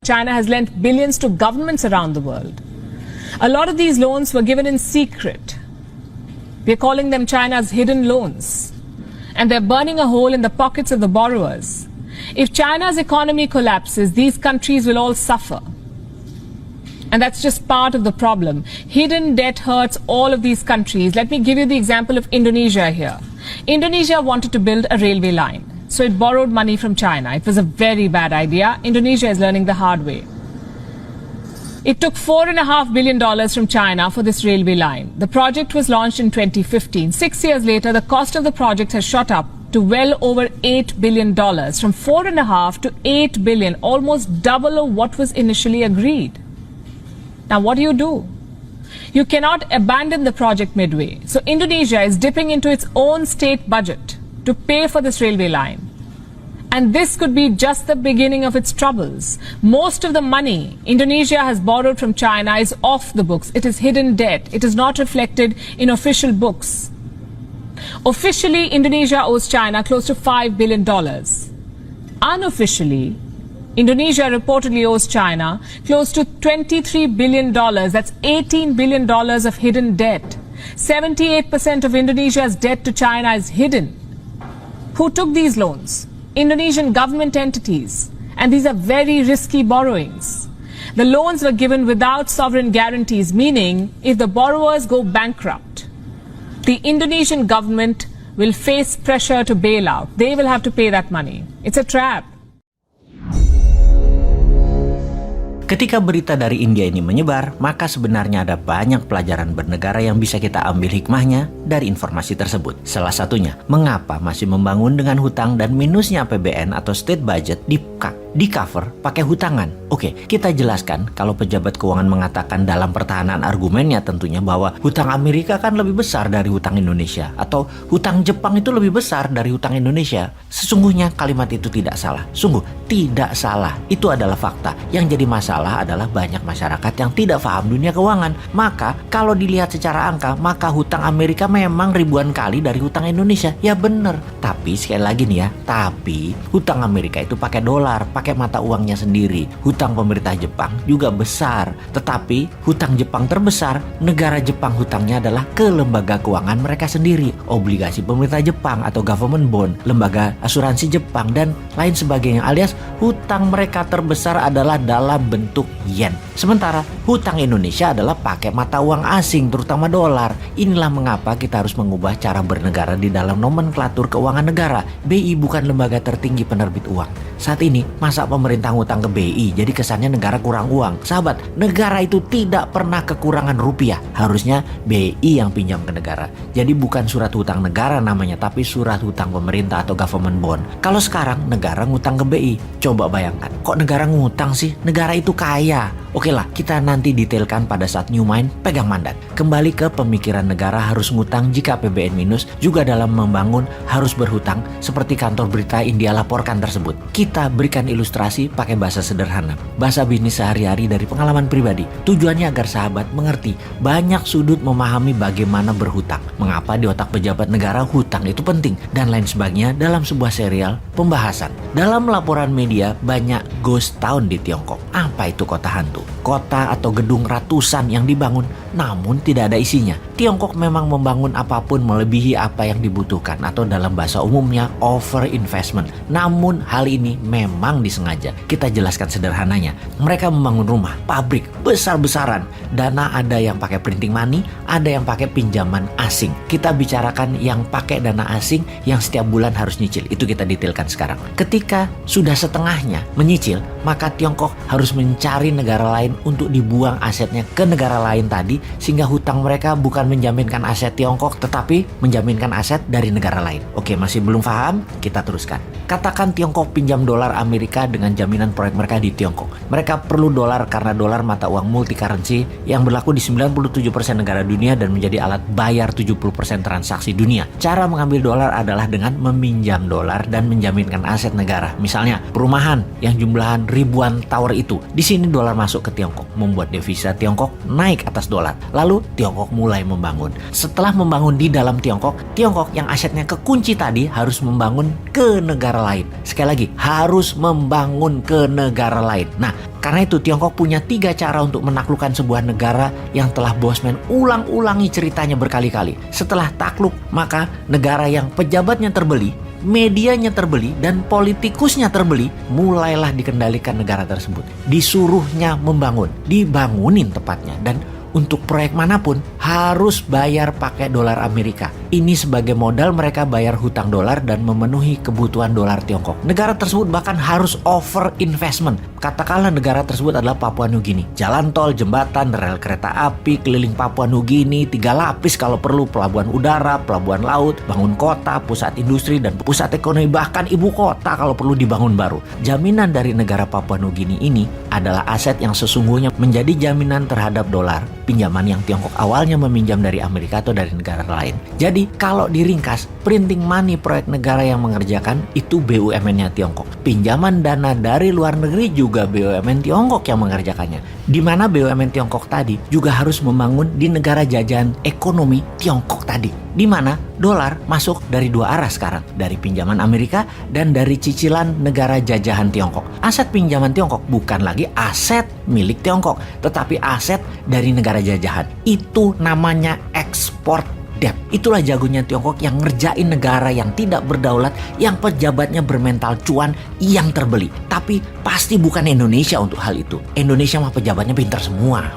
China has lent billions to governments around the world. A lot of these loans were given in secret. We're calling them China's hidden loans. And they're burning a hole in the pockets of the borrowers. If China's economy collapses, these countries will all suffer. And that's just part of the problem. Hidden debt hurts all of these countries. Let me give you the example of Indonesia here. Indonesia wanted to build a railway line, so it borrowed money from China. It was a very bad idea. Indonesia is learning the hard way. It took $4.5 billion from China for this railway line. The project was launched in 2015. 6 years later, the cost of the project has shot up to well over $8 billion, from $4.5 to $8 billion, almost double of what was initially agreed. Now, what do? You cannot abandon the project midway. So Indonesia is dipping into its own state budget to pay for this railway line. And this could be just the beginning of its troubles. Most of the money Indonesia has borrowed from China is off the books. It is hidden debt. It is not reflected in official books. Officially, Indonesia owes China close to $5 billion. Unofficially, Indonesia reportedly owes China close to $23 billion. That's $18 billion of hidden debt. 78% of Indonesia's debt to China is hidden. Who took these loans? Indonesian government entities. And these are very risky borrowings. The loans were given without sovereign guarantees, meaning if the borrowers go bankrupt, the Indonesian government will face pressure to bail out. They will have to pay that money. It's a trap. Ketika berita dari India ini menyebar, maka sebenarnya ada banyak pelajaran bernegara yang bisa kita ambil hikmahnya dari informasi tersebut. Salah satunya, mengapa masih membangun dengan hutang dan minusnya APBN atau state budget di cover pakai hutangan. Oke, kita jelaskan kalau pejabat keuangan mengatakan dalam pertahanan argumennya tentunya bahwa hutang Amerika kan lebih besar dari hutang Indonesia, atau hutang Jepang itu lebih besar dari hutang Indonesia. Sesungguhnya kalimat itu tidak salah. Sungguh tidak salah. Itu adalah fakta. Yang jadi masalah adalah banyak masyarakat yang tidak paham dunia keuangan. Maka kalau dilihat secara angka, maka hutang Amerika memang ribuan kali dari hutang Indonesia. Ya bener. Tapi sekali lagi nih ya, tapi hutang Amerika itu pakai dolar, pakai mata uangnya sendiri. Hutang pemerintah Jepang juga besar. Tetapi hutang Jepang terbesar, negara Jepang hutangnya adalah ke lembaga keuangan mereka sendiri. Obligasi pemerintah Jepang atau government bond, lembaga asuransi Jepang, dan lain sebagainya. Alias hutang mereka terbesar adalah dalam bentuk yen. Sementara hutang Indonesia adalah pakai mata uang asing, terutama dolar. Inilah mengapa kita harus mengubah cara bernegara di dalam nomenklatur keuangan negara. BI bukan lembaga tertinggi penerbit uang. Saat ini, masa pemerintah ngutang ke BI, jadi kesannya negara kurang uang. Sahabat, negara itu tidak pernah kekurangan rupiah. Harusnya BI yang pinjam ke negara. Jadi bukan surat hutang negara namanya, tapi surat hutang pemerintah atau government bond. Kalau sekarang negara ngutang ke BI, coba bayangkan, kok negara ngutang sih? Negara itu kaya. Oke lah, kita nanti detailkan pada saat New Mind pegang mandat. Kembali ke pemikiran negara harus ngutang jika APBN minus, juga dalam membangun harus berhutang, seperti kantor berita India laporkan tersebut. Kita berikan ilustrasi pakai bahasa sederhana, bahasa bisnis sehari-hari dari pengalaman pribadi. Tujuannya agar sahabat mengerti banyak sudut memahami bagaimana berhutang, mengapa di otak pejabat negara hutang itu penting, dan lain sebagainya dalam sebuah serial pembahasan. Dalam laporan media, banyak ghost town di Tiongkok. Apa itu kota hantu? Kota atau gedung ratusan yang dibangun namun tidak ada isinya. Tiongkok memang membangun apapun melebihi apa yang dibutuhkan, atau dalam bahasa umumnya over investment. Namun hal ini memang disengaja. Kita jelaskan sederhananya. Mereka membangun rumah, pabrik besar-besaran. Dana ada yang pakai printing money, ada yang pakai pinjaman asing. Kita bicarakan yang pakai dana asing yang setiap bulan harus nyicil. Itu kita detailkan sekarang. Ketika sudah setengahnya menyicil, maka Tiongkok harus mencari negara lain untuk dibuang asetnya ke negara lain tadi, sehingga hutang mereka bukan menjaminkan aset Tiongkok tetapi menjaminkan aset dari negara lain. Oke, masih belum paham? Kita teruskan. Katakan Tiongkok pinjam dolar Amerika dengan jaminan proyek mereka di Tiongkok. Mereka perlu dolar karena dolar mata uang multi currency yang berlaku di 97% negara dunia dan menjadi alat bayar 70% transaksi dunia. Cara mengambil dolar adalah dengan meminjam dolar dan menjaminkan aset negara. Misalnya perumahan yang jumlahan ribuan tower itu. Di sini dolar masuk masuk ke Tiongkok, membuat devisa Tiongkok naik atas dolar. Lalu Tiongkok mulai membangun. Setelah membangun di dalam Tiongkok yang asetnya kekunci tadi harus membangun ke negara lain. Sekali lagi, harus membangun ke negara lain. Nah, karena itu Tiongkok punya 3 cara untuk menaklukkan sebuah negara yang telah Bosman ulang-ulangi ceritanya berkali-kali. Setelah takluk, maka negara yang pejabatnya terbeli, medianya terbeli, dan politikusnya terbeli, mulailah dikendalikan negara tersebut. Disuruhnya membangun, dibangunin tepatnya, dan untuk proyek manapun harus bayar pakai dolar Amerika. Ini sebagai modal mereka bayar hutang dolar dan memenuhi kebutuhan dolar Tiongkok. Negara tersebut bahkan harus over investment. Katakanlah negara tersebut adalah Papua Nugini. Jalan tol, jembatan, rel kereta api keliling Papua Nugini, 3 lapis kalau perlu, pelabuhan udara, pelabuhan laut, bangun kota, pusat industri, dan pusat ekonomi, bahkan ibu kota kalau perlu dibangun baru. Jaminan dari negara Papua Nugini ini adalah aset yang sesungguhnya menjadi jaminan terhadap dolar, pinjaman yang Tiongkok awalnya meminjam dari Amerika atau dari negara lain. Jadi kalau diringkas, printing money proyek negara yang mengerjakan itu BUMN-nya Tiongkok. Pinjaman dana dari luar negeri juga BUMN Tiongkok yang mengerjakannya. Di mana BUMN Tiongkok tadi juga harus membangun di negara jajahan ekonomi Tiongkok tadi. Di mana dolar masuk dari 2 arah sekarang, dari pinjaman Amerika dan dari cicilan negara jajahan Tiongkok. Aset pinjaman Tiongkok bukan lagi aset milik Tiongkok, tetapi aset dari negara jajahan. Itu namanya ekspor debt. Itulah jagonya Tiongkok yang ngerjain negara yang tidak berdaulat, yang pejabatnya bermental cuan, yang terbeli. Tapi pasti bukan Indonesia untuk hal itu. Indonesia mah pejabatnya pintar semua.